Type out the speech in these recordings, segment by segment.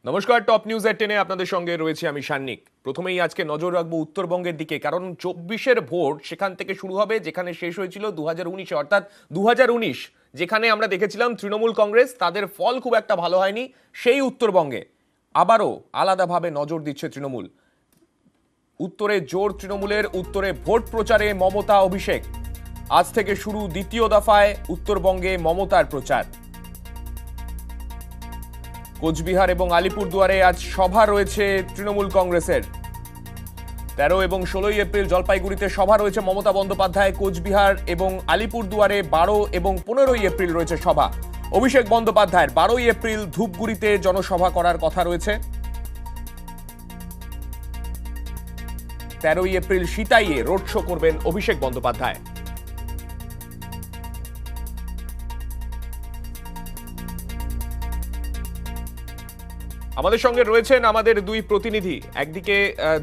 নমস্কার, top news এর 10-এ আপনাদের সঙ্গে রয়েছে আমি সান্নিক। প্রথমেই আজকে নজর রাখবো উত্তরবঙ্গের দিকে, কারণ 24-এর ভোট সেখান থেকে শুরু হবে যেখানে শেষ হয়েছিল 2019-এ, অর্থাৎ 2019 যেখানে আমরা দেখেছিলাম তৃণমূল কংগ্রেস, তাদের ফল খুব একটা ভালো হয়নি। সেই উত্তরবঙ্গে আবারও আলাদাভাবে নজর দিচ্ছে তৃণমূল। উত্তরে জোর তৃণমূলের, উত্তরে ভোট প্রচারে মমতা অভিষেক। আজ থেকে শুরু দ্বিতীয় দফায় উত্তরবঙ্গে মমতার প্রচার। কোচবিহার এবং আলিপুরদুয়ারে আজ সভা রয়েছে তৃণমূল কংগ্রেসের। 13 এবং 16 এপ্রিল জলপাইগুড়িতে সভা রয়েছে মমতা বন্দ্যোপাধ্যায়। কোচবিহার এবং আলিপুরদুয়ারে 12 এবং 15 এপ্রিল রয়েছে সভা অভিষেক বন্দ্যোপাধ্যায়ের। 12 এপ্রিল ধূপগুড়িতে জনসভা করার কথা রয়েছে। 13 এপ্রিল সিতাইয়ে রোড শো করবেন অভিষেক বন্দ্যোপাধ্যায়। আমাদের সঙ্গে রয়েছেন আমাদের দুই প্রতিনিধি। একদিকে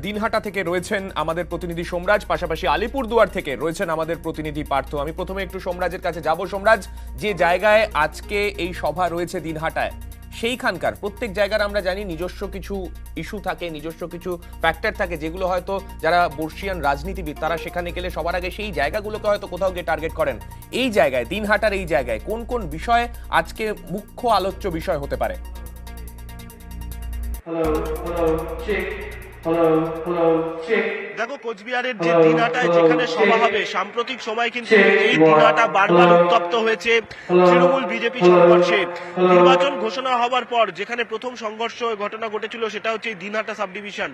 দিনহাটা থেকে রয়েছেন আমাদের প্রতিনিধি সোমরাজ, পাশাপাশি আলিপুরদুয়ার থেকে রয়েছেন আমাদের প্রতিনিধি পার্থ। আমি প্রথমে একটু সোমরাজের কাছে যাব। সোমরাজ, যে জায়গায় আজকে এই সভা রয়েছে দিনহাটায়, সেইখানকার প্রত্যেক জায়গার আমরা জানি নিজস্ব কিছু ইস্যু থাকে, নিজস্ব কিছু ফ্যাক্টর থাকে, যেগুলো হয়তো যারা বর্ষিয়ান রাজনীতিবিদ তারা সেখানে গেলে সবার আগে সেই জায়গাগুলোকে হয়তো কোথাও গিয়ে টার্গেট করেন। এই জায়গায়, দিনহাটার এই জায়গায় কোন কোন বিষয় আজকে মুখ্য আলোচ্য বিষয় হতে পারে? দেখো, কোচবিহারের যে দিনহাটায় যেখানে সভা হবে, সাম্প্রতিক সময় কিন্তু এই দিনহাটা বারবার উত্তপ্ত হয়েছে তৃণমূল বিজেপি সংঘর্ষে। নির্বাচন ঘোষণা হওয়ার পর যেখানে প্রথম সংঘর্ষ ঘটনা ঘটেছিল সেটা হচ্ছে এই দিনহাটা সাব ডিভিশন।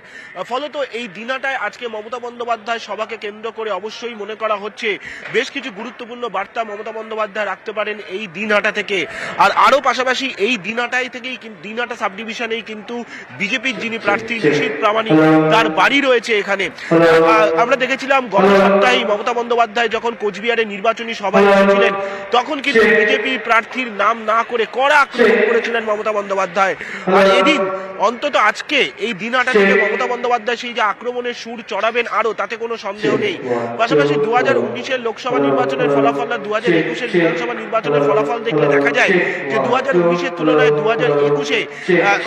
ফলত এই দিনহাটায় আজকে মমতা বন্দ্যোপাধ্যায় সভাকে কেন্দ্র করে অবশ্যই মনে করা হচ্ছে বেশ কিছু গুরুত্বপূর্ণ বার্তা মমতা বন্দ্যোপাধ্যায় রাখতে পারেন এই দিনহাটা থেকে। আর আরো পাশাপাশি এই দিনহাটায় থেকেই দিনহাটা সাব ডিভিশনেই কিন্তু বিজেপির যিনি প্রার্থী নিশীথ প্রামাণিক, তার বাড়ি রয়েছে এখানে। আমরা দেখেছিলাম গত সপ্তাহে মমতা বন্দ্যোপাধ্যায় যখন কোচবিহারে নির্বাচনী সভায় এসেছিলেন, তখন কিন্তু বিজেপি প্রার্থীর নাম না করে কড়া আক্রমণ করেছিলেন মমতা বন্দ্যোপাধ্যায়। আর এদিন অন্তত আজকে এই দিনহাটা থেকে মমতা বন্দ্যোপাধ্যায় সেই যে আক্রমণের সুর চড়াবেন আরো, তাতে কোনো সন্দেহ নেই। পাশাপাশি 2019-এর লোকসভা নির্বাচনের ফলাফল আর 2021-এর বিধানসভা নির্বাচনের ফলাফল দেখলে দেখা যায় যে 2019-এর তুলনায় 2021-এ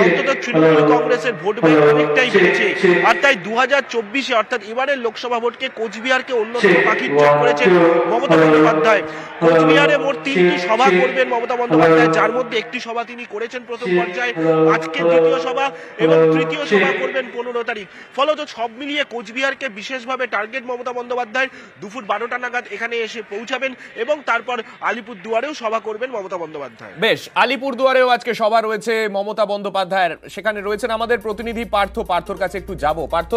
অন্তত তৃণমূল কংগ্রেসের ভোট ব্যাংক অনেকটাই বেড়েছে। আর তাই 2024-এ অর্থাৎ এবারের লোকসভা ভোটকে কোচবিহারকে অন্যতম পাখির চোখ করেছেন মমতা বন্দ্যোপাধ্যায়। কোচবিহারে মোট 3টি সভা করবেন মমতা বন্দ্যোপাধ্যায়, যার মধ্যে একটি সভা তিনি করেছেন প্রথম পর্যায়ে, আজকে দ্বিতীয় সভা এবং তৃতীয় সভা করবেন 15 তারিখ। ফলত সব মিলিয়ে কোচবিহারকে বিশেষভাবে টার্গেট মমতা বন্দ্যোপাধ্যায়। দুপুর 12টা নাগাদ এখানে এসে পৌঁছাবেন এবং তারপর আলিপুরদুয়ারেও সভা করবেন মমতা বন্দ্যোপাধ্যায়। বেশ, আলিপুরদুয়ারেও আজকে সভা রয়েছে মমতা বন্দ্যোপাধ্যায়ের। সেখানে রয়েছেন আমাদের প্রতিনিধি পার্থ। পার্থর কাছে একটু যাব। পার্থ,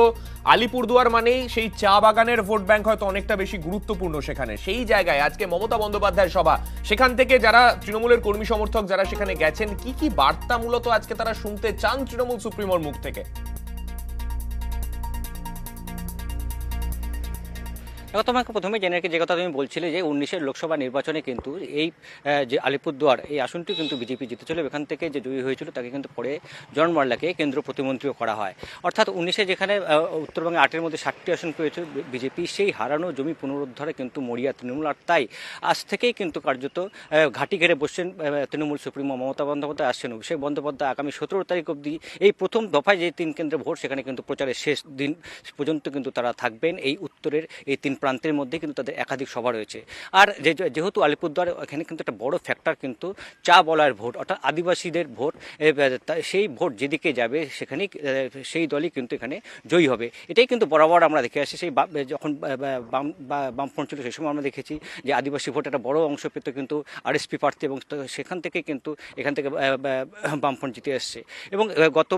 আলিপুরদুয়ার মানেই সেই চা বাগানের ভোট ব্যাংক হয়তো অনেকটা বেশি গুরুত্বপূর্ণ সেখানে। সেই জায়গায় আজকে মমতা বন্দ্যোপাধ্যায়ের সভা। সেখান থেকে যারা তৃণমূলের কর্মী সমর্থক যারা সেখানে গেছেন, কি কি বার্তা মূলত আজকে তারা শুনতে চান তৃণমূল সুপ্রিমোর মুখ থেকে? তোমাকে প্রথমে জেনে রেখে যে কথা তুমি বলছিলে যে 19-এর লোকসভা নির্বাচনে কিন্তু এই যে আলিপুরদুয়ার এই আসনটি কিন্তু বিজেপি জিতেছিল। এখান থেকে যে জয়ী হয়েছিল তাকে কিন্তু পরে জন মাল্লাকে কেন্দ্র প্রতিমন্ত্রীও করা হয়। অর্থাৎ 19-এ যেখানে উত্তরবঙ্গে 8-এর মধ্যে 7টি আসন পেয়েছিল বিজেপি, সেই হারানো জমি পুনরুদ্ধারে কিন্তু মরিয়া তৃণমূল। আর তাই আজ থেকেই কিন্তু কার্যত ঘাঁটি ঘেরে বসছেন তৃণমূল সুপ্রিমো মমতা বন্দ্যোপাধ্যায়। আসছেন অভিষেক বন্দ্যোপাধ্যায়। আগামী 17 তারিখ অবধি এই প্রথম দফায় যে 3 কেন্দ্রে ভোট, সেখানে কিন্তু প্রচারের শেষ দিন পর্যন্ত কিন্তু তারা থাকবেন। এই উত্তরের এই 3 প্রান্তের মধ্যে কিন্তু তাদের একাধিক সভা রয়েছে। আর যেহেতু আলিপুরদুয়ার এখানে কিন্তু একটা বড় ফ্যাক্টর কিন্তু চা বলার ভোট, অর্থাৎ আদিবাসীদের ভোট, সেই ভোট যেদিকে যাবে সেখানেই সেই দলই কিন্তু এখানে জয়ী হবে। এটাই কিন্তু বরাবর আমরা দেখে আসছি। সেই যখন বামফ্রন্ট ছিল সেই সময় আমরা দেখেছি যে আদিবাসী ভোট একটা বড় অংশ পেত কিন্তু আরএসপি প্রার্থী, এবং সেখান থেকে কিন্তু এখান থেকে বামফ্রন্ট জিতে এসছে। এবং গত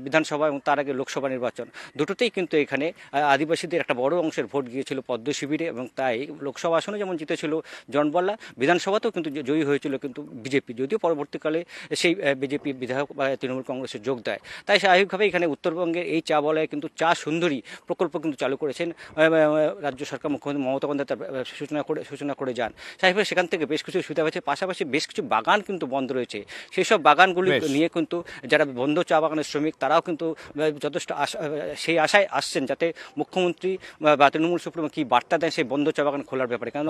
বিধানসভা এবং তার আগে লোকসভা নির্বাচন দুটোতেই কিন্তু এখানে আদিবাসীদের একটা বড় অংশের ভোট গিয়েছিল পদ্ম শিবিরে, এবং তাই লোকসভা আসনে যেমন জিতেছিল জনবল্লা, বিধানসভাতেও কিন্তু জয়ী হয়েছিল কিন্তু বিজেপি, যদিও পরবর্তীকালে সেই বিজেপি বিধায়ক বা তৃণমূল কংগ্রেসে যোগ দেয়। তাই স্বাভাবিকভাবে এখানে উত্তরবঙ্গের এই চা বলয়ে কিন্তু চা সুন্দরী প্রকল্প কিন্তু চালু করেছেন রাজ্য সরকার, মুখ্যমন্ত্রী মমতা বন্দ্যোপাধ্যায় সূচনা করে যান। স্বাভাবিকভাবে সেখান থেকে বেশ কিছু সুবিধা হয়েছে। পাশাপাশি বেশ কিছু বাগান কিন্তু বন্ধ রয়েছে। সেই সব বাগানগুলি নিয়ে কিন্তু যারা বন্ধ চা বাগানের শ্রমিক তারাও কিন্তু যথেষ্ট সেই আশায় আসছেন যাতে মুখ্যমন্ত্রী বা তৃণমূল সুপ্রিমো কি বার্তা দেন সেই বন্ধ চা বাগান খোলার ব্যাপারে। কারণ